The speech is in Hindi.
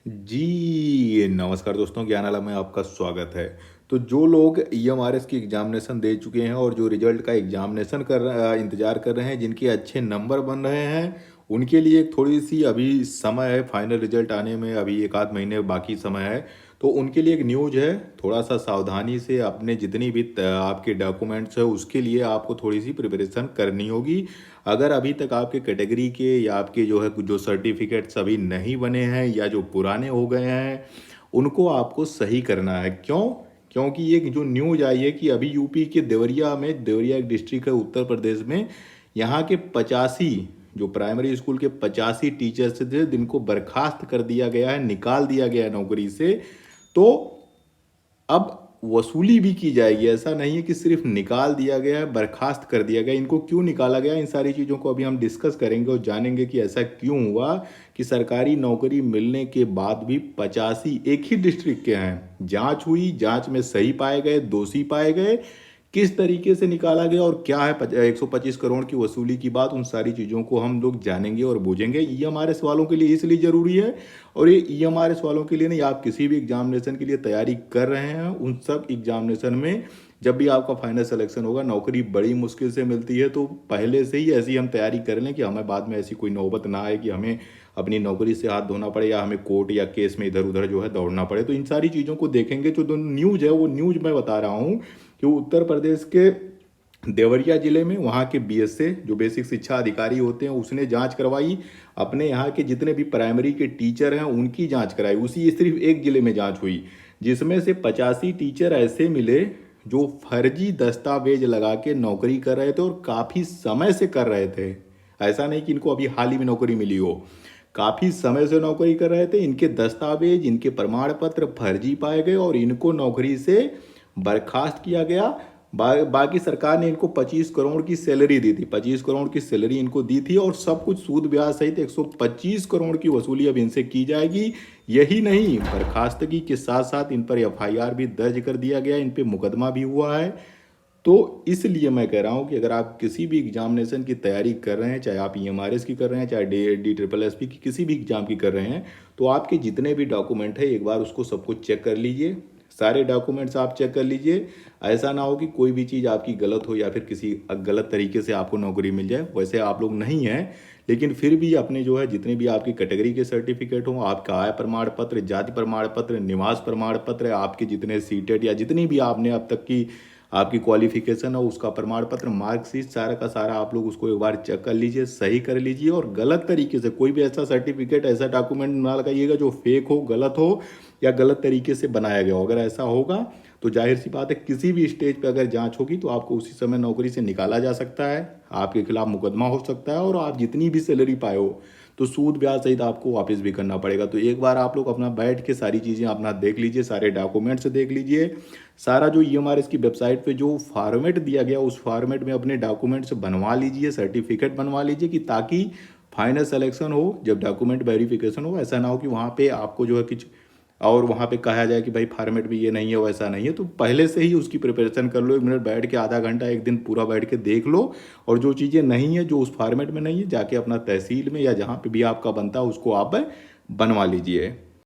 जी, नमस्कार दोस्तों, ज्ञान आला में आपका स्वागत है। तो जो लोग ईएमआरएस की एग्ज़ामिनेशन दे चुके हैं और जो रिज़ल्ट का एग्ज़ामिनेशन इंतज़ार कर रहे हैं, जिनके अच्छे नंबर बन रहे हैं, उनके लिए थोड़ी-सी अभी समय है, फाइनल रिज़ल्ट आने में अभी 1 आध महीने बाकी समय है। तो उनके लिए एक न्यूज़ है, थोड़ा-सा सावधानी से अपने जितनी भी आपके डॉक्यूमेंट्स हैं, उसके लिए आपको थोड़ी-सी प्रिपरेशन करनी होगी। अगर अभी तक आपके कैटेगरी के या आपके जो है जो सर्टिफिकेट्स अभी नहीं बने हैं या जो पुराने हो गए हैं, उनको आपको सही करना है। क्यों? क्योंकि एक जो न्यूज़ आई है कि अभी यूपी के देवरिया एक डिस्ट्रिक्ट है उत्तर प्रदेश में, यहाँ के 85 जो प्राइमरी स्कूल के 85 टीचर्स थे जिनको बर्खास्त कर दिया गया है, निकाल दिया गया है नौकरी से। तो अब वसूली भी की जाएगी। ऐसा नहीं है कि सिर्फ निकाल दिया गया है, बर्खास्त कर दिया गया। इनको क्यों निकाला गया, इन सारी चीज़ों को अभी हम डिस्कस करेंगे और जानेंगे कि ऐसा क्यों हुआ कि सरकारी नौकरी मिलने के बाद भी 85 एक ही डिस्ट्रिक्ट के हैं। जांच हुई, जांच में सही पाए गए, दोषी पाए गए, किस तरीके से निकाला गया और क्या है 125 करोड़ की वसूली की बात, उन सारी चीज़ों को हम लोग जानेंगे और बूझेंगे। ईएमआरएस वालों के लिए इसलिए ज़रूरी है, और ये ईएमआरएस वालों के लिए नहीं, आप किसी भी एग्जामिनेशन के लिए तैयारी कर रहे हैं, उन सब एग्जामिनेशन में जब भी आपका फाइनल सिलेक्शन होगा, नौकरी बड़ी मुश्किल से मिलती है। तो पहले से ही ऐसी हम तैयारी कर लें कि हमें बाद में ऐसी कोई नौबत ना आए कि हमें अपनी नौकरी से हाथ धोना पड़े या हमें कोर्ट या केस में इधर उधर जो है दौड़ना पड़े। तो इन सारी चीज़ों को देखेंगे। जो न्यूज़ है वो न्यूज़ मैं बता रहा हूँ कि उत्तर प्रदेश के देवरिया जिले में वहाँ के बीएसए जो बेसिक शिक्षा अधिकारी होते हैं, उसने जांच करवाई। अपने यहाँ के जितने भी प्राइमरी के टीचर हैं उनकी जांच कराई। उसी सिर्फ एक जिले में जांच हुई, जिसमें से 85 टीचर ऐसे मिले जो फर्जी दस्तावेज लगा के नौकरी कर रहे थे और काफ़ी समय से कर रहे थे। ऐसा नहीं कि इनको अभी हाल ही में नौकरी मिली हो, काफ़ी समय से नौकरी कर रहे थे। इनके दस्तावेज, इनके प्रमाण पत्र फर्जी पाए गए और इनको नौकरी से बर्खास्त किया गया। बाकी सरकार ने इनको 25 करोड़ की सैलरी दी थी, 25 करोड़ की सैलरी इनको दी थी और सब कुछ सूद ब्याज सहित 125 करोड़ की वसूली अब इनसे की जाएगी। यही नहीं, बर्खास्तगी के साथ साथ इन पर एफआईआर भी दर्ज कर दिया गया, इन पे मुकदमा भी हुआ है। तो इसलिए मैं कह रहा हूँ कि अगर आप किसी भी एग्जामिनेशन की तैयारी कर रहे हैं, चाहे आप ईएमआरएस की कर रहे हैं, चाहे डी ट्रिपल एस पी की किसी भी एग्जाम की कर रहे हैं, तो आपके जितने भी डॉक्यूमेंट है एक बार उसको सब कुछ चेक कर लीजिए। सारे डॉक्यूमेंट्स आप चेक कर लीजिए। ऐसा ना हो कि कोई भी चीज़ आपकी गलत हो या फिर किसी गलत तरीके से आपको नौकरी मिल जाए। वैसे आप लोग नहीं हैं, लेकिन फिर भी अपने जो है जितने भी आपकी कैटेगरी के सर्टिफिकेट हों, आपका आय प्रमाण पत्र, जाति प्रमाण पत्र, निवास प्रमाण पत्र, आपके जितने सीटेट या जितनी भी आपने अब तक की आपकी क्वालिफिकेशन है उसका प्रमाण पत्र, मार्कशीट, सारा का सारा आप लोग उसको एक बार चेक कर लीजिए, सही कर लीजिए। और गलत तरीके से कोई भी ऐसा सर्टिफिकेट, ऐसा डॉक्यूमेंट ना लगाइएगा जो फेक हो, गलत हो या गलत तरीके से बनाया गया हो। अगर ऐसा होगा तो जाहिर सी बात है किसी भी स्टेज पे अगर जांच होगी तो आपको उसी समय नौकरी से निकाला जा सकता है, आपके खिलाफ मुकदमा हो सकता है और आप जितनी भी सैलरी पाए हो तो सूद ब्याज सहित आपको वापस भी करना पड़ेगा। तो एक बार आप लोग अपना बैठ के सारी चीज़ें अपना देख लीजिए, सारे डॉक्यूमेंट्स देख लीजिए। सारा जो ईएमआरएस की वेबसाइट पे जो फॉर्मेट दिया गया उस फॉर्मेट में अपने डॉक्यूमेंट्स बनवा लीजिए, सर्टिफिकेट बनवा लीजिए, कि ताकि फाइनल सिलेक्शन हो, जब डॉक्यूमेंट वेरिफिकेशन हो, ऐसा ना हो कि वहाँ पे आपको जो है कुछ और वहाँ पे कहा जाए कि भाई फॉर्मेट में ये नहीं है, वैसा नहीं है। तो पहले से ही उसकी प्रिपरेशन कर लो, 1 मिनट बैठ के, आधा घंटा, एक दिन पूरा बैठ के देख लो। और जो चीज़ें नहीं है, जो उस फॉर्मेट में नहीं है, जाके अपना तहसील में या जहाँ पे भी आपका बनता है उसको आप बनवा लीजिए।